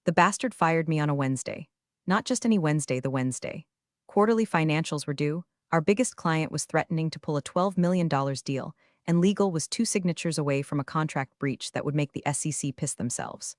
The bastard fired me on a Wednesday. Not just any Wednesday, the Wednesday. Quarterly financials were due, our biggest client was threatening to pull a $12 million deal, and legal was 2 signatures away from a contract breach that would make the SEC piss themselves.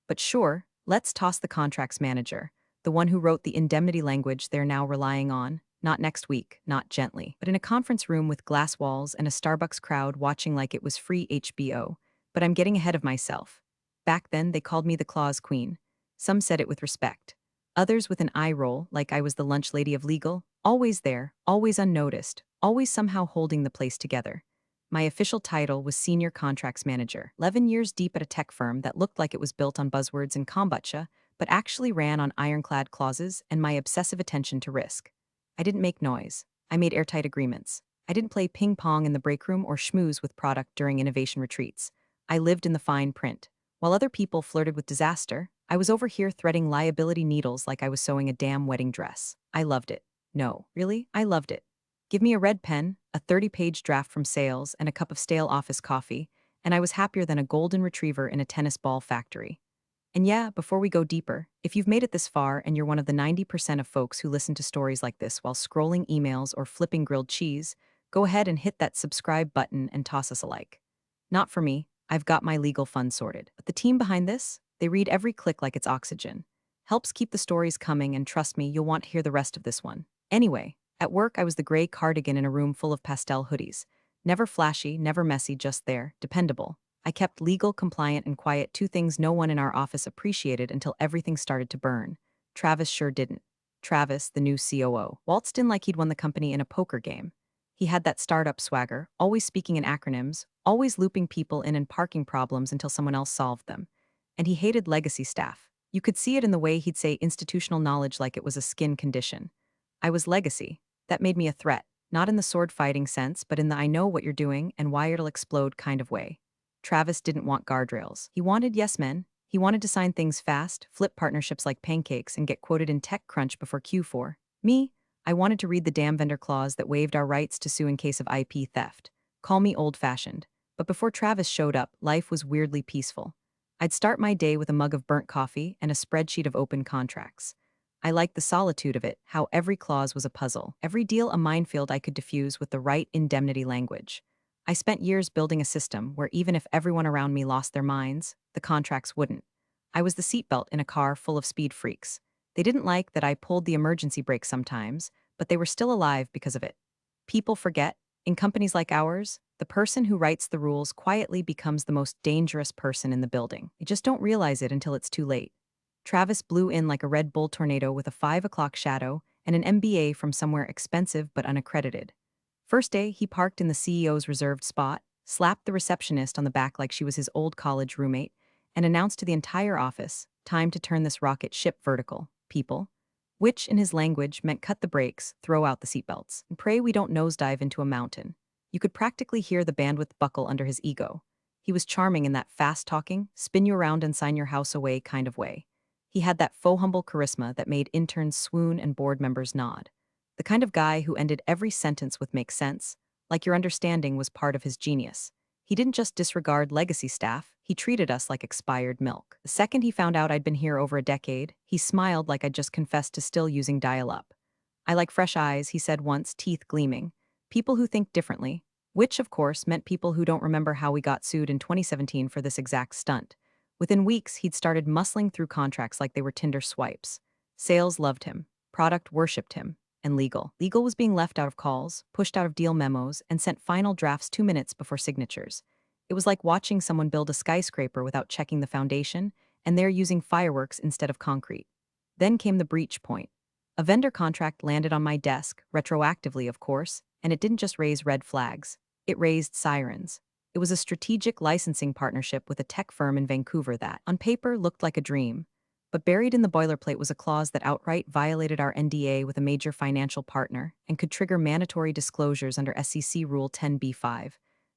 But sure, let's toss the contracts manager, the one who wrote the indemnity language they're now relying on, not next week, not gently, but in a conference room with glass walls and a Starbucks crowd watching like it was free HBO. But I'm getting ahead of myself. Back then, they called me the Clause Queen. Some said it with respect. Others with an eye roll, like I was the lunch lady of legal, always there, always unnoticed, always somehow holding the place together. My official title was Senior Contracts Manager, 11 years deep at a tech firm that looked like it was built on buzzwords and kombucha, but actually ran on ironclad clauses and my obsessive attention to risk. I didn't make noise. I made airtight agreements. I didn't play ping pong in the break room or schmooze with product during innovation retreats. I lived in the fine print. While other people flirted with disaster, I was over here threading liability needles like I was sewing a damn wedding dress. I loved it. No, really, I loved it. Give me a red pen, a 30-page draft from sales, and a cup of stale office coffee, and I was happier than a golden retriever in a tennis ball factory. And yeah, before we go deeper, if you've made it this far and you're one of the 90% of folks who listen to stories like this while scrolling emails or flipping grilled cheese, go ahead and hit that subscribe button and toss us a like. Not for me, I've got my legal fund sorted. But the team behind this, they read every click like it's oxygen. Helps keep the stories coming, and trust me, you'll want to hear the rest of this one. Anyway, at work I was the gray cardigan in a room full of pastel hoodies. Never flashy, never messy, just there, dependable. I kept legal, compliant, and quiet, 2 things no one in our office appreciated until everything started to burn. Travis sure didn't. Travis, the new COO, waltzed in like he'd won the company in a poker game. He had that startup swagger, always speaking in acronyms, always looping people in and parking problems until someone else solved them. And he hated legacy staff. You could see it in the way he'd say institutional knowledge like it was a skin condition. I was legacy. That made me a threat, not in the sword-fighting sense, but in the I know what you're doing and why it'll explode kind of way. Travis didn't want guardrails. He wanted yes men. He wanted to sign things fast, flip partnerships like pancakes, and get quoted in TechCrunch before Q4. Me, I wanted to read the damn vendor clause that waived our rights to sue in case of IP theft. Call me old-fashioned. But before Travis showed up, life was weirdly peaceful. I'd start my day with a mug of burnt coffee and a spreadsheet of open contracts. I liked the solitude of it, how every clause was a puzzle, every deal a minefield I could diffuse with the right indemnity language. I spent years building a system where even if everyone around me lost their minds, the contracts wouldn't. I was the seatbelt in a car full of speed freaks. They didn't like that I pulled the emergency brake sometimes, but they were still alive because of it. People forget, in companies like ours, the person who writes the rules quietly becomes the most dangerous person in the building. They just don't realize it until it's too late. Travis blew in like a Red Bull tornado with a 5 o'clock shadow and an MBA from somewhere expensive but unaccredited. First day, he parked in the CEO's reserved spot, slapped the receptionist on the back like she was his old college roommate, and announced to the entire office, time to turn this rocket ship vertical, people. Which, in his language, meant cut the brakes, throw out the seatbelts, and pray we don't nosedive into a mountain. You could practically hear the bandwidth buckle under his ego. He was charming in that fast-talking, spin you around and sign your house away kind of way. He had that faux humble charisma that made interns swoon and board members nod. The kind of guy who ended every sentence with "make sense," like your understanding was part of his genius. He didn't just disregard legacy staff, he treated us like expired milk. The second he found out I'd been here over a decade, he smiled like I'd just confessed to still using dial-up. I like fresh eyes, he said once, teeth gleaming. People who think differently. Which, of course, meant people who don't remember how we got sued in 2017 for this exact stunt. Within weeks, he'd started muscling through contracts like they were Tinder swipes. Sales loved him. Product worshipped him. And legal. Legal was being left out of calls, pushed out of deal memos, and sent final drafts 2 minutes before signatures. It was like watching someone build a skyscraper without checking the foundation, and they're using fireworks instead of concrete. Then came the breach point. A vendor contract landed on my desk, retroactively of course, and it didn't just raise red flags. It raised sirens. It was a strategic licensing partnership with a tech firm in Vancouver that, on paper, looked like a dream. But buried in the boilerplate was a clause that outright violated our NDA with a major financial partner and could trigger mandatory disclosures under SEC Rule 10b-5.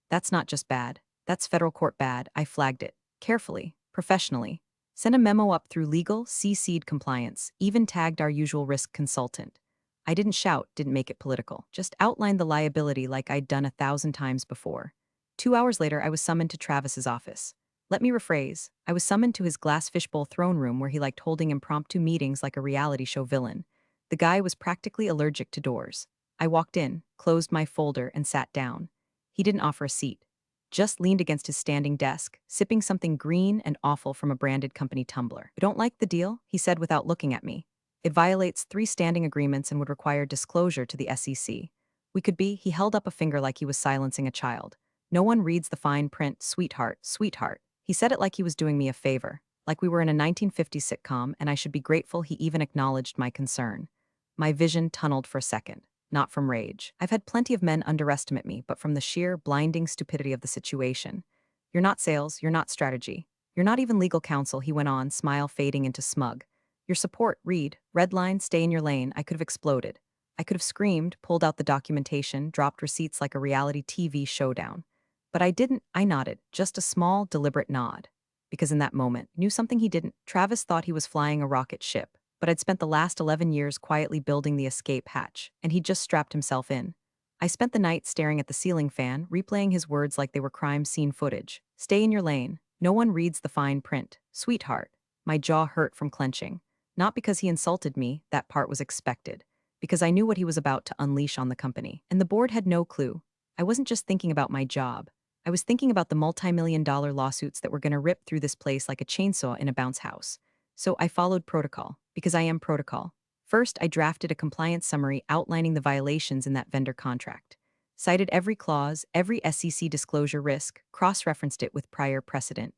That's not just bad. That's federal court bad. I flagged it. Carefully. Professionally. Sent a memo up through legal, CC'd compliance, even tagged our usual risk consultant. I didn't shout, didn't make it political. Just outlined the liability like I'd done 1,000 times before. 2 hours later, I was summoned to Travis's office. Let me rephrase. I was summoned to his glass fishbowl throne room where he liked holding impromptu meetings like a reality show villain. The guy was practically allergic to doors. I walked in, closed my folder, and sat down. He didn't offer a seat. Just leaned against his standing desk, sipping something green and awful from a branded company tumbler. "You don't like the deal?" he said without looking at me. "It violates 3 standing agreements and would require disclosure to the SEC. We could be," he held up a finger like he was silencing a child. "No one reads the fine print, sweetheart, sweetheart." He said it like he was doing me a favor, like we were in a 1950s sitcom and I should be grateful he even acknowledged my concern. My vision tunneled for a second. Not from rage. I've had plenty of men underestimate me, but from the sheer, blinding stupidity of the situation. "You're not sales, you're not strategy. You're not even legal counsel," he went on, smile fading into smug. "Your support, read, red line, stay in your lane." I could have exploded. I could have screamed, pulled out the documentation, dropped receipts like a reality TV showdown. But I didn't. I nodded, just a small, deliberate nod. Because in that moment, knew something he didn't. Travis thought he was flying a rocket ship, but I'd spent the last 11 years quietly building the escape hatch, and he'd just strapped himself in. I spent the night staring at the ceiling fan, replaying his words like they were crime scene footage. "Stay in your lane. No one reads the fine print. Sweetheart." My jaw hurt from clenching. Not because he insulted me, that part was expected. Because I knew what he was about to unleash on the company. And the board had no clue. I wasn't just thinking about my job. I was thinking about the multi-million-dollar lawsuits that were going to rip through this place like a chainsaw in a bounce house. So I followed protocol, because I am protocol. First, I drafted a compliance summary outlining the violations in that vendor contract. Cited every clause, every SEC disclosure risk, cross-referenced it with prior precedent.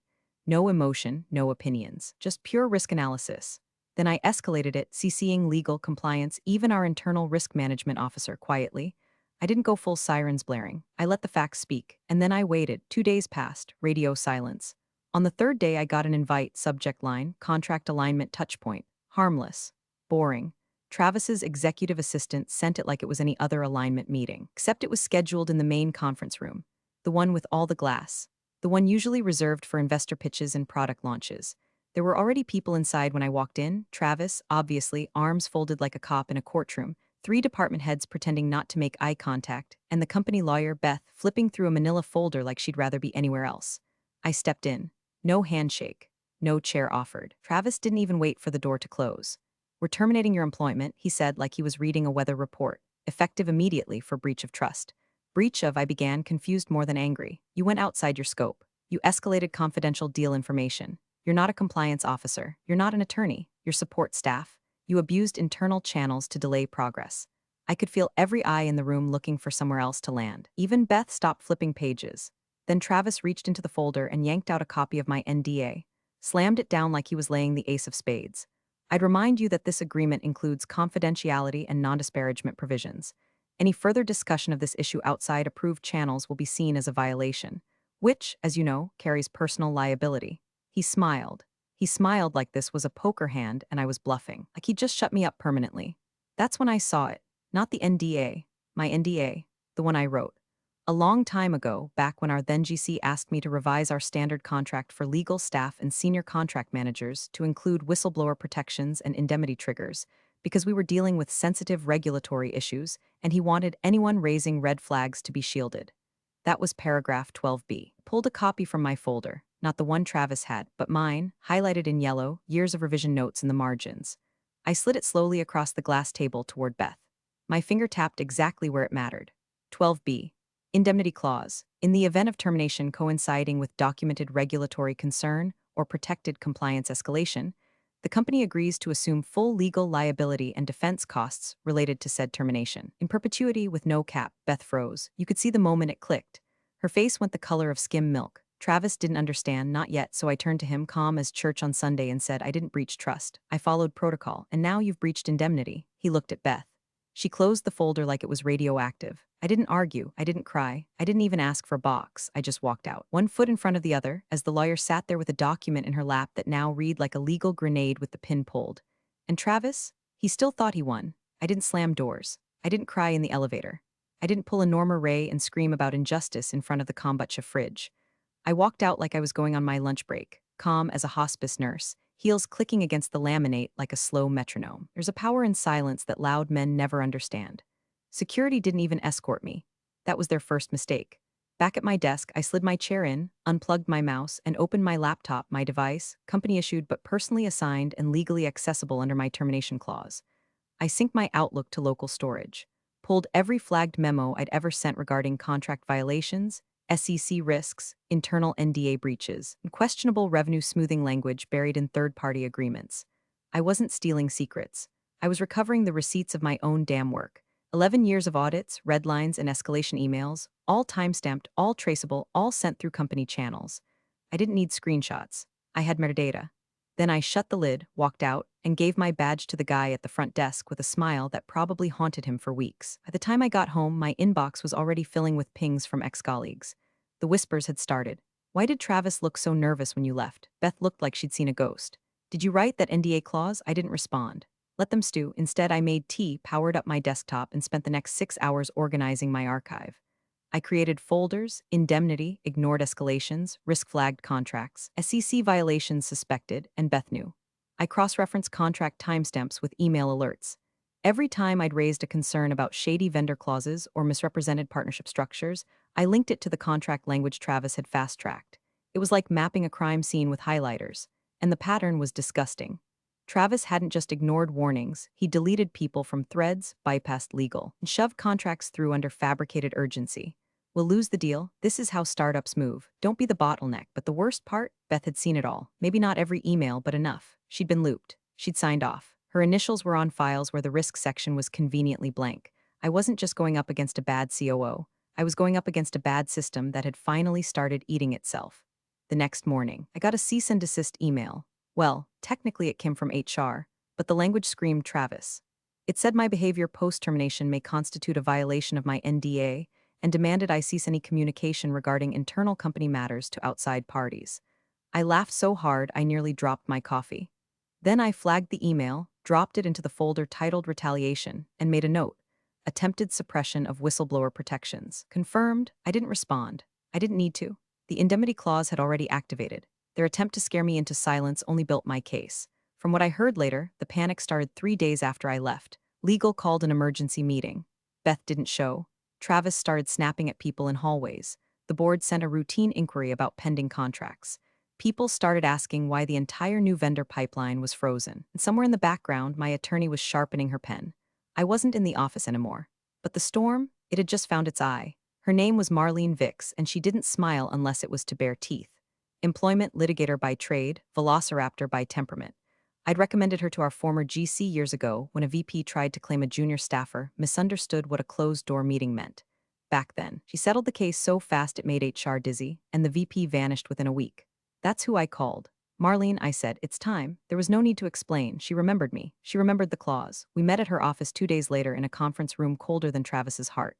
No emotion, no opinions, just pure risk analysis. Then I escalated it, CCing legal, compliance, even our internal risk management officer quietly. I didn't go full sirens blaring. I let the facts speak, and then I waited. 2 days passed, radio silence. On the 3rd day, I got an invite, subject line, contract alignment touchpoint. Harmless. Boring. Travis's executive assistant sent it like it was any other alignment meeting, except it was scheduled in the main conference room, the one with all the glass, the one usually reserved for investor pitches and product launches. There were already people inside when I walked in. Travis, obviously, arms folded like a cop in a courtroom, 3 department heads pretending not to make eye contact, and the company lawyer, Beth, flipping through a manila folder like she'd rather be anywhere else. I stepped in. No handshake. No chair offered. Travis didn't even wait for the door to close. "We're terminating your employment," he said like he was reading a weather report, "effective immediately for breach of trust." "Breach of," I began, confused more than angry. "You went outside your scope. You escalated confidential deal information. You're not a compliance officer. You're not an attorney. You're support staff. You abused internal channels to delay progress." I could feel every eye in the room looking for somewhere else to land. Even Beth stopped flipping pages. Then Travis reached into the folder and yanked out a copy of my NDA, slammed it down like he was laying the ace of spades. "I'd remind you that this agreement includes confidentiality and non-disparagement provisions. Any further discussion of this issue outside approved channels will be seen as a violation, which, as you know, carries personal liability." He smiled. He smiled like this was a poker hand and I was bluffing, like he'd just shut me up permanently. That's when I saw it. Not the NDA. My NDA. The one I wrote. A long time ago, back when our then GC asked me to revise our standard contract for legal staff and senior contract managers to include whistleblower protections and indemnity triggers, because we were dealing with sensitive regulatory issues and he wanted anyone raising red flags to be shielded. That was paragraph 12B. Pulled a copy from my folder, not the one Travis had, but mine, highlighted in yellow, years of revision notes in the margins. I slid it slowly across the glass table toward Beth. My finger tapped exactly where it mattered. 12B. Indemnity clause. In the event of termination coinciding with documented regulatory concern or protected compliance escalation, the company agrees to assume full legal liability and defense costs related to said termination. In perpetuity with no cap, Beth froze. You could see the moment it clicked. Her face went the color of skim milk. Travis didn't understand, not yet, so I turned to him, calm as church on Sunday, and said, "I didn't breach trust. I followed protocol, and now you've breached indemnity." He looked at Beth. She closed the folder like it was radioactive. I didn't argue. I didn't cry. I didn't even ask for a box. I just walked out, one foot in front of the other, as the lawyer sat there with a document in her lap that now read like a legal grenade with the pin pulled. And Travis? He still thought he won. I didn't slam doors. I didn't cry in the elevator. I didn't pull a Norma Ray and scream about injustice in front of the kombucha fridge. I walked out like I was going on my lunch break, calm as a hospice nurse, heels clicking against the laminate like a slow metronome. There's a power in silence that loud men never understand. Security didn't even escort me. That was their first mistake. Back at my desk, I slid my chair in, unplugged my mouse, and opened my laptop, my device, company issued but personally assigned and legally accessible under my termination clause. I synced my Outlook to local storage, pulled every flagged memo I'd ever sent regarding contract violations, SEC risks, internal NDA breaches, and questionable revenue smoothing language buried in third-party agreements. I wasn't stealing secrets. I was recovering the receipts of my own damn work. 11 years of audits, red lines, and escalation emails, all timestamped, all traceable, all sent through company channels. I didn't need screenshots. I had metadata. Then I shut the lid, walked out, and gave my badge to the guy at the front desk with a smile that probably haunted him for weeks. By the time I got home, my inbox was already filling with pings from ex-colleagues. The whispers had started. Why did Travis look so nervous when you left? Beth looked like she'd seen a ghost. Did you write that NDA clause? I didn't respond. Let them stew. Instead, I made tea, powered up my desktop, and spent the next 6 hours organizing my archive. I created folders, indemnity, ignored escalations, risk-flagged contracts, SEC violations suspected, and Beth knew. I cross-referenced contract timestamps with email alerts. Every time I'd raised a concern about shady vendor clauses or misrepresented partnership structures, I linked it to the contract language Travis had fast-tracked. It was like mapping a crime scene with highlighters, and the pattern was disgusting. Travis hadn't just ignored warnings, he deleted people from threads, bypassed legal, and shoved contracts through under fabricated urgency. We'll lose the deal. This is how startups move. Don't be the bottleneck. But the worst part? Beth had seen it all. Maybe not every email, but enough. She'd been looped. She'd signed off. Her initials were on files where the risk section was conveniently blank. I wasn't just going up against a bad COO. I was going up against a bad system that had finally started eating itself. The next morning, I got a cease and desist email. Well, technically it came from HR, but the language screamed Travis. It said my behavior post-termination may constitute a violation of my NDA, and demanded I cease any communication regarding internal company matters to outside parties. I laughed so hard I nearly dropped my coffee. Then I flagged the email, dropped it into the folder titled Retaliation, and made a note. Attempted suppression of whistleblower protections. Confirmed. I didn't respond. I didn't need to. The indemnity clause had already activated. Their attempt to scare me into silence only built my case. From what I heard later, the panic started 3 days after I left. Legal called an emergency meeting. Beth didn't show. Travis started snapping at people in hallways. The board sent a routine inquiry about pending contracts. People started asking why the entire new vendor pipeline was frozen. And somewhere in the background, my attorney was sharpening her pen. I wasn't in the office anymore. But the storm, it had just found its eye. Her name was Marlene Vicks, and she didn't smile unless it was to bare teeth. Employment litigator by trade, velociraptor by temperament. I'd recommended her to our former GC years ago when a VP tried to claim a junior staffer misunderstood what a closed-door meeting meant. Back then, she settled the case so fast it made HR dizzy, and the VP vanished within a week. That's who I called. Marlene, I said, it's time. There was no need to explain. She remembered me. She remembered the clause. We met at her office 2 days later in a conference room colder than Travis's heart.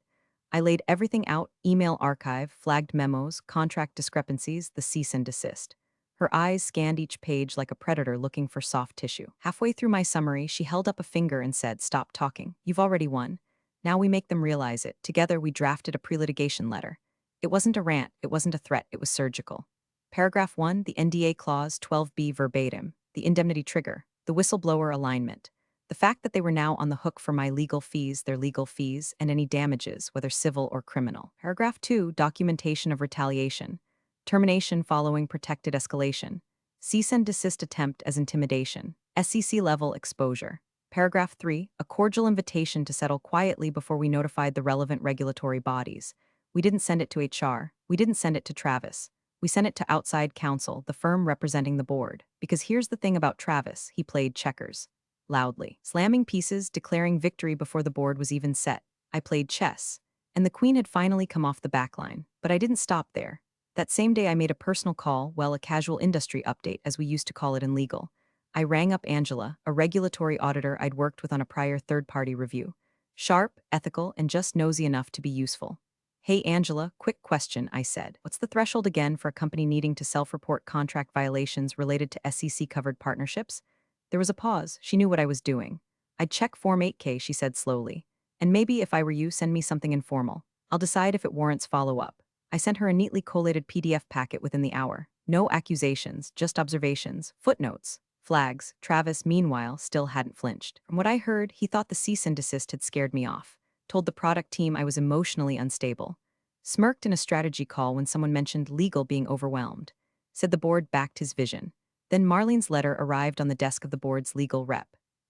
I laid everything out, email archive, flagged memos, contract discrepancies, the cease and desist. Her eyes scanned each page like a predator looking for soft tissue. Halfway through my summary, she held up a finger and said, "Stop talking. You've already won. Now we make them realize it." Together we drafted a pre-litigation letter. It wasn't a rant, it wasn't a threat, it was surgical. Paragraph 1, the NDA clause, 12b verbatim, the indemnity trigger, the whistleblower alignment. The fact that they were now on the hook for my legal fees, their legal fees, and any damages, whether civil or criminal. Paragraph 2, documentation of retaliation. Termination following protected escalation. Cease and desist attempt as intimidation. SEC-level exposure. Paragraph 3, a cordial invitation to settle quietly before we notified the relevant regulatory bodies. We didn't send it to HR. We didn't send it to Travis. We sent it to outside counsel, the firm representing the board. Because here's the thing about Travis, he played checkers. Loudly, slamming pieces, declaring victory before the board was even set. I played chess. And the queen had finally come off the backline. But I didn't stop there. That same day I made a personal call, well, a casual industry update, as we used to call it in legal. I rang up Angela, a regulatory auditor I'd worked with on a prior third-party review. Sharp, ethical, and just nosy enough to be useful. "Hey Angela, quick question," I said. "What's the threshold again for a company needing to self-report contract violations related to SEC-covered partnerships?" There was a pause. She knew what I was doing. "I'd check Form 8K, she said slowly. "And maybe, if I were you, send me something informal. I'll decide if it warrants follow-up." I sent her a neatly collated PDF packet within the hour. No accusations, just observations, footnotes, flags. Travis, meanwhile, still hadn't flinched. From what I heard, he thought the cease and desist had scared me off. Told the product team I was emotionally unstable. smirked in a strategy call when someone mentioned legal being overwhelmed, said the board backed his vision. Then Marlene's letter arrived on the desk of the board's legal rep.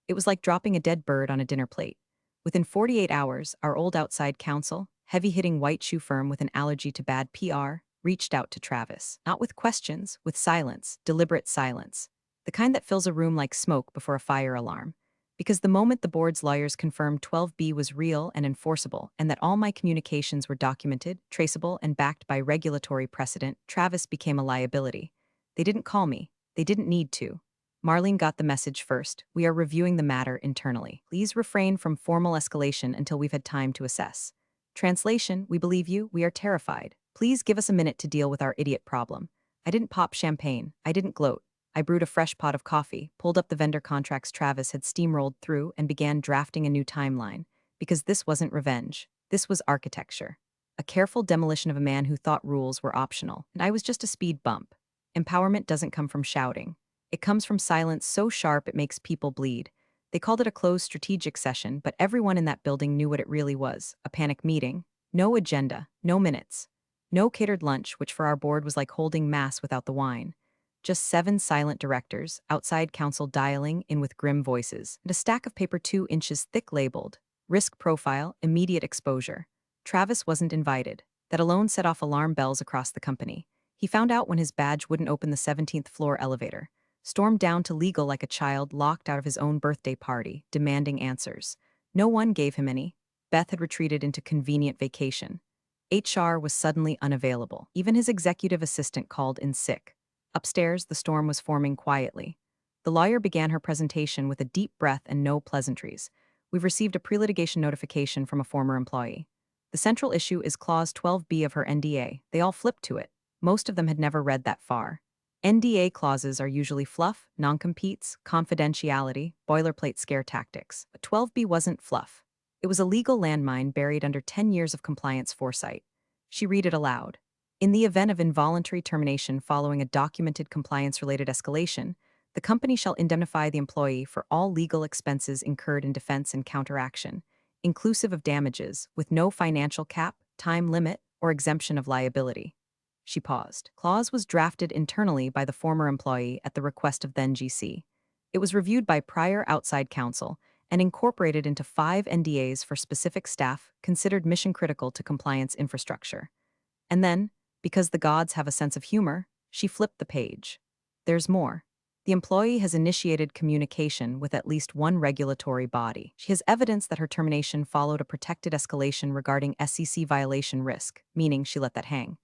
It was like dropping a dead bird on a dinner plate. Within 48 hours, our old outside counsel, heavy-hitting white shoe firm with an allergy to bad PR, reached out to Travis. Not with questions, with silence, deliberate silence. The kind that fills a room like smoke before a fire alarm. Because the moment the board's lawyers confirmed 12B was real and enforceable, and that all my communications were documented, traceable, and backed by regulatory precedent, Travis became a liability. They didn't call me. They didn't need to. Marlene got the message first. We are reviewing the matter internally. Please refrain from formal escalation until we've had time to assess. Translation, we believe you, we are terrified. Please give us a minute to deal with our idiot problem. I didn't pop champagne. I didn't gloat. I brewed a fresh pot of coffee, pulled up the vendor contracts Travis had steamrolled through, and began drafting a new timeline. Because this wasn't revenge. This was architecture. A careful demolition of a man who thought rules were optional. And I was just a speed bump. Empowerment doesn't come from shouting. It comes from silence so sharp it makes people bleed. They called it a closed strategic session, but everyone in that building knew what it really was. A panic meeting. No agenda. No minutes. No catered lunch, which for our board was like holding mass without the wine. Just 7 silent directors, outside counsel dialing in with grim voices, and a stack of paper 2 inches thick labeled, risk profile, immediate exposure. Travis wasn't invited. That alone set off alarm bells across the company. He found out when his badge wouldn't open the 17th floor elevator. Stormed down to legal like a child locked out of his own birthday party, demanding answers. No one gave him any. Beth had retreated into convenient vacation. HR was suddenly unavailable. Even his executive assistant called in sick. Upstairs, the storm was forming quietly. The lawyer began her presentation with a deep breath and no pleasantries. We've received a pre-litigation notification from a former employee. The central issue is Clause 12B of her NDA. They all flipped to it. Most of them had never read that far. NDA clauses are usually fluff, non-competes, confidentiality, boilerplate scare tactics. But 12B wasn't fluff. It was a legal landmine buried under 10 years of compliance foresight. She read it aloud. In the event of involuntary termination following a documented compliance-related escalation, the company shall indemnify the employee for all legal expenses incurred in defense and counteraction, inclusive of damages, with no financial cap, time limit, or exemption of liability. She paused. Clause was drafted internally by the former employee at the request of then GC. It was reviewed by prior outside counsel and incorporated into 5 NDAs for specific staff considered mission-critical to compliance infrastructure. And then, because the gods have a sense of humor, she flipped the page. There's more. The employee has initiated communication with at least one regulatory body. She has evidence that her termination followed a protected escalation regarding SEC violation risk, meaning she let that hang.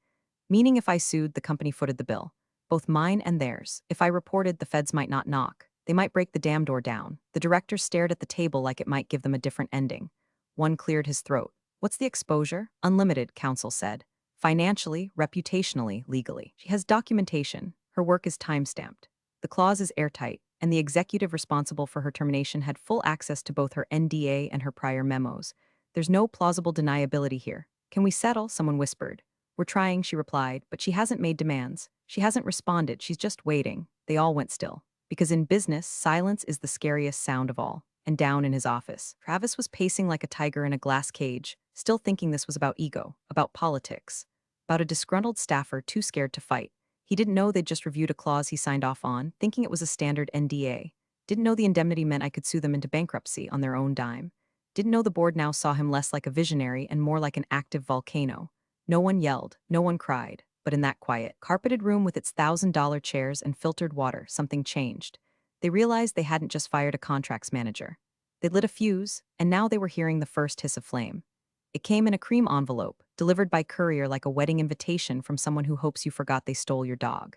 Meaning if I sued, the company footed the bill. Both mine and theirs. If I reported, the feds might not knock. They might break the damn door down. The director stared at the table like it might give them a different ending. One cleared his throat. What's the exposure? Unlimited, counsel said. Financially, reputationally, legally. She has documentation. Her work is time-stamped. The clause is airtight, and the executive responsible for her termination had full access to both her NDA and her prior memos. There's no plausible deniability here. Can we settle? Someone whispered. We're trying, she replied, but she hasn't made demands. She hasn't responded. She's just waiting. They all went still. Because in business, silence is the scariest sound of all. And down in his office, Travis was pacing like a tiger in a glass cage, still thinking this was about ego, about politics, about a disgruntled staffer too scared to fight. He didn't know they'd just reviewed a clause he signed off on, thinking it was a standard NDA. Didn't know the indemnity meant I could sue them into bankruptcy on their own dime. Didn't know the board now saw him less like a visionary and more like an active volcano. No one yelled, no one cried, but in that quiet, carpeted room with its $1,000 chairs and filtered water, something changed. They realized they hadn't just fired a contracts manager. They'd lit a fuse, and now they were hearing the first hiss of flame. It came in a cream envelope, delivered by courier like a wedding invitation from someone who hopes you forgot they stole your dog.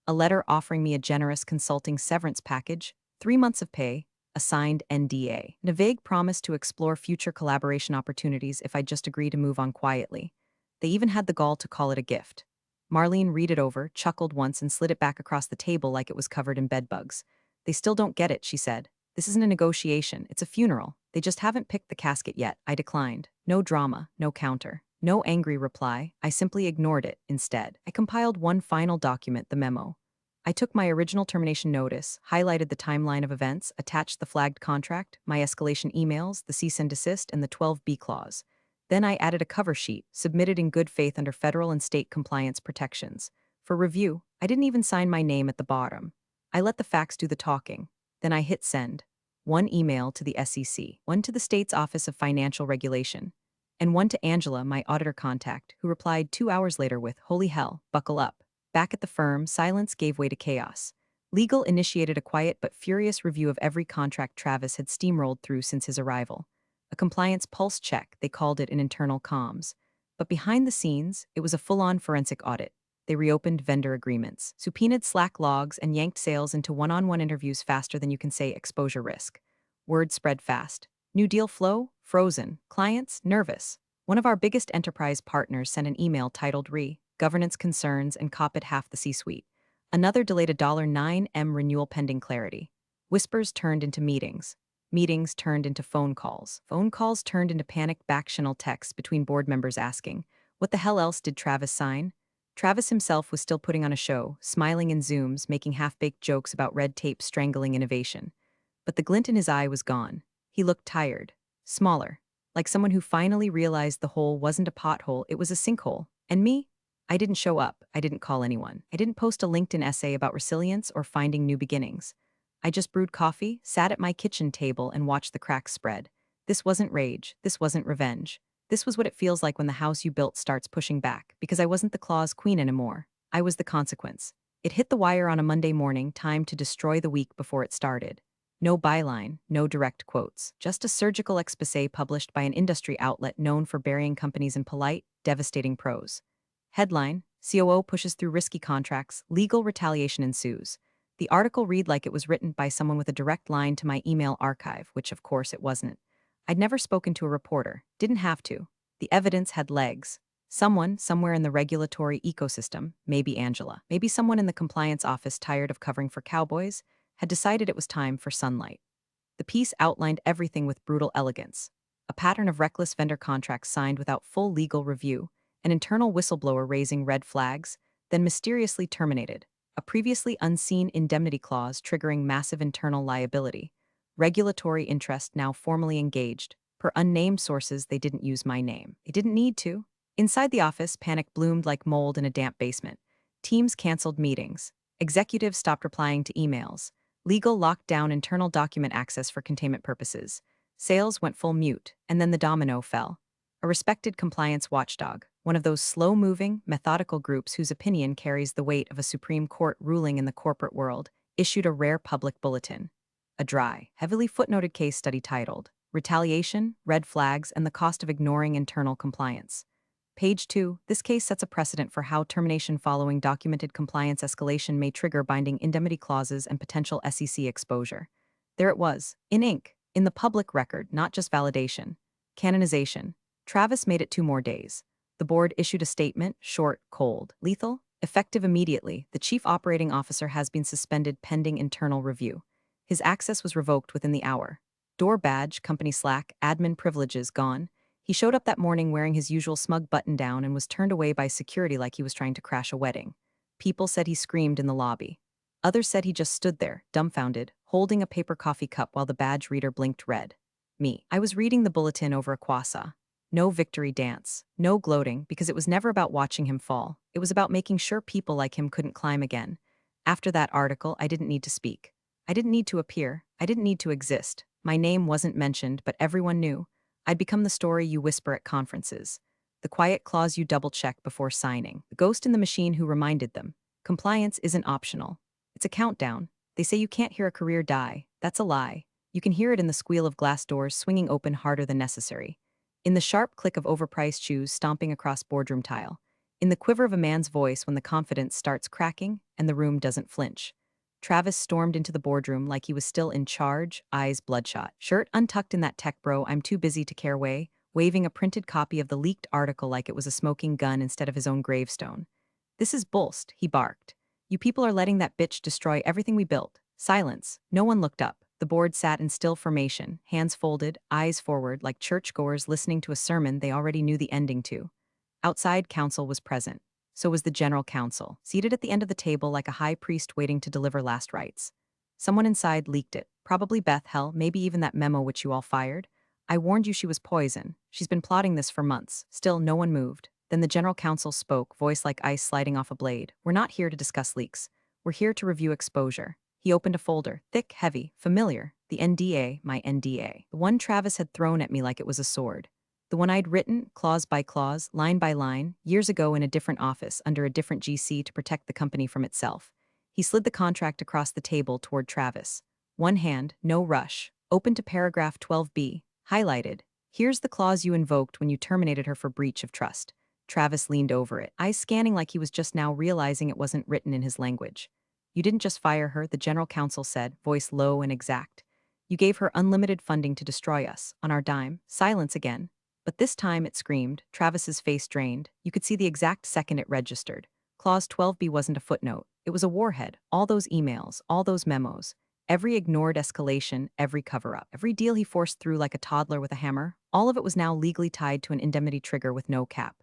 A letter offering me a generous consulting severance package, 3 months of pay, a signed NDA, and a vague promise to explore future collaboration opportunities if I'd just agree to move on quietly. They even had the gall to call it a gift. Marlene read it over, chuckled once, and slid it back across the table like it was covered in bedbugs. They still don't get it, she said. This isn't a negotiation, it's a funeral. They just haven't picked the casket yet. I declined. No drama, no counter. No angry reply. I simply ignored it instead. I compiled one final document, the memo. I took my original termination notice, highlighted the timeline of events, attached the flagged contract, my escalation emails, the cease and desist, and the 12B clause. Then I added a cover sheet, submitted in good faith under federal and state compliance protections. For review, I didn't even sign my name at the bottom. I let the facts do the talking. Then I hit send. One email to the SEC, one to the state's Office of Financial Regulation, and one to Angela, my auditor contact, who replied 2 hours later with, "Holy hell, buckle up." Back at the firm, silence gave way to chaos. Legal initiated a quiet but furious review of every contract Travis had steamrolled through since his arrival. A compliance pulse check, they called it in internal comms. But behind the scenes, it was a full-on forensic audit. They reopened vendor agreements, subpoenaed Slack logs, and yanked sales into one-on-one interviews faster than you can say exposure risk. Word spread fast. New deal flow? Frozen. Clients? Nervous. One of our biggest enterprise partners sent an email titled Governance Concerns and copied half the C-suite. Another delayed a $9M renewal pending clarity. Whispers turned into meetings. Meetings turned into phone calls. Phone calls turned into panicked back-channel texts between board members asking, "What the hell else did Travis sign?" Travis himself was still putting on a show, smiling in Zooms, making half-baked jokes about red tape strangling innovation. But the glint in his eye was gone. He looked tired, smaller, like someone who finally realized the hole wasn't a pothole, it was a sinkhole. And me? I didn't show up, I didn't call anyone. I didn't post a LinkedIn essay about resilience or finding new beginnings. I just brewed coffee, sat at my kitchen table, and watched the cracks spread. This wasn't rage, this wasn't revenge. This was what it feels like when the house you built starts pushing back, because I wasn't the claw's queen anymore. I was the consequence. It hit the wire on a Monday morning, timed to destroy the week before it started. No byline, no direct quotes, just a surgical exposé published by an industry outlet known for burying companies in polite, devastating prose. Headline: COO pushes through risky contracts, legal retaliation ensues. The article read like it was written by someone with a direct line to my email archive, which of course it wasn't. I'd never spoken to a reporter, didn't have to. The evidence had legs. Someone, somewhere in the regulatory ecosystem, maybe Angela, maybe someone in the compliance office tired of covering for cowboys, had decided it was time for sunlight. The piece outlined everything with brutal elegance. A pattern of reckless vendor contracts signed without full legal review, an internal whistleblower raising red flags, then mysteriously terminated, a previously unseen indemnity clause triggering massive internal liability, regulatory interest now formally engaged. Per unnamed sources, they didn't use my name. They didn't need to. Inside the office, panic bloomed like mold in a damp basement. Teams canceled meetings. Executives stopped replying to emails. Legal locked down internal document access for containment purposes. Sales went full mute, and then the domino fell. A respected compliance watchdog, one of those slow-moving, methodical groups whose opinion carries the weight of a Supreme Court ruling in the corporate world, issued a rare public bulletin. A dry, heavily footnoted case study titled, Retaliation, Red Flags, and the Cost of Ignoring Internal Compliance. Page 2, this case sets a precedent for how termination following documented compliance escalation may trigger binding indemnity clauses and potential SEC exposure. There it was, in ink, in the public record, not just validation. Canonization. Travis made it 2 more days. The board issued a statement, short, cold, lethal, effective immediately. The chief operating officer has been suspended pending internal review. His access was revoked within the hour. Door badge, company Slack, admin privileges gone. He showed up that morning wearing his usual smug button-down and was turned away by security like he was trying to crash a wedding. People said he screamed in the lobby. Others said he just stood there, dumbfounded, holding a paper coffee cup while the badge reader blinked red. Me. I was reading the bulletin over a croissant. No victory dance, no gloating, because it was never about watching him fall. It was about making sure people like him couldn't climb again. After that article, I didn't need to speak. I didn't need to appear. I didn't need to exist. My name wasn't mentioned, but everyone knew. I'd become the story you whisper at conferences. The quiet clause you double-check before signing. The ghost in the machine who reminded them. Compliance isn't optional. It's a countdown. They say you can't hear a career die. That's a lie. You can hear it in the squeal of glass doors swinging open harder than necessary. In the sharp click of overpriced shoes stomping across boardroom tile. In the quiver of a man's voice when the confidence starts cracking and the room doesn't flinch. Travis stormed into the boardroom like he was still in charge, eyes bloodshot. Shirt untucked in that tech bro I'm too busy to care way, waving a printed copy of the leaked article like it was a smoking gun instead of his own gravestone. "This is bullst," he barked. "You people are letting that bitch destroy everything we built." Silence. No one looked up. The board sat in still formation, hands folded, eyes forward, like churchgoers listening to a sermon they already knew the ending to. Outside counsel was present. So was the general counsel, seated at the end of the table like a high priest waiting to deliver last rites. Someone inside leaked it, probably Beth, hell, maybe even that memo which you all fired. I warned you she was poison. She's been plotting this for months. Still, no one moved. Then the general counsel spoke, voice like ice sliding off a blade. We're not here to discuss leaks. We're here to review exposure. He opened a folder, thick, heavy, familiar. The NDA, my NDA. The one Travis had thrown at me like it was a sword. The one I'd written, clause by clause, line by line, years ago in a different office under a different GC to protect the company from itself. He slid the contract across the table toward Travis. One hand, no rush, open to paragraph 12B, highlighted. Here's the clause you invoked when you terminated her for breach of trust. Travis leaned over it, eyes scanning like he was just now realizing it wasn't written in his language. You didn't just fire her, the general counsel said, voice low and exact. You gave her unlimited funding to destroy us, on our dime. Silence again. But this time it screamed, Travis's face drained. You could see the exact second it registered. Clause 12B wasn't a footnote. It was a warhead. All those emails, all those memos. Every ignored escalation, every cover-up, every deal he forced through like a toddler with a hammer, all of it was now legally tied to an indemnity trigger with no cap.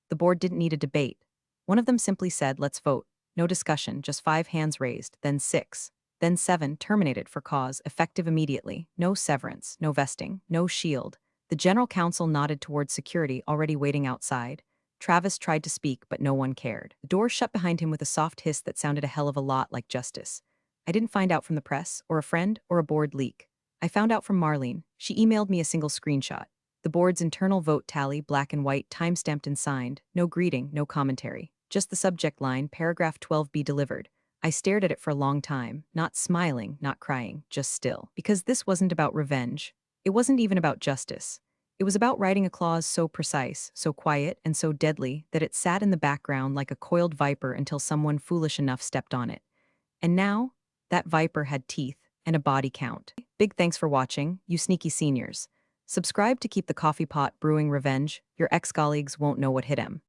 The board didn't need a debate. One of them simply said, let's vote. No discussion, just 5 hands raised, then 6. Then 7, terminated for cause, effective immediately. No severance, no vesting, no shield. The general counsel nodded towards security already waiting outside. Travis tried to speak, but no one cared. The door shut behind him with a soft hiss that sounded a hell of a lot like justice. I didn't find out from the press, or a friend, or a board leak. I found out from Marlene. She emailed me a single screenshot. The board's internal vote tally, black and white, time-stamped and signed. No greeting, no commentary. Just the subject line, paragraph 12B delivered. I stared at it for a long time, not smiling, not crying, just still. Because this wasn't about revenge. It wasn't even about justice. It was about writing a clause so precise, so quiet, and so deadly that it sat in the background like a coiled viper until someone foolish enough stepped on it. And now, that viper had teeth and a body count. Big thanks for watching, you sneaky seniors. Subscribe to keep the coffee pot brewing revenge. Your ex-colleagues won't know what hit him.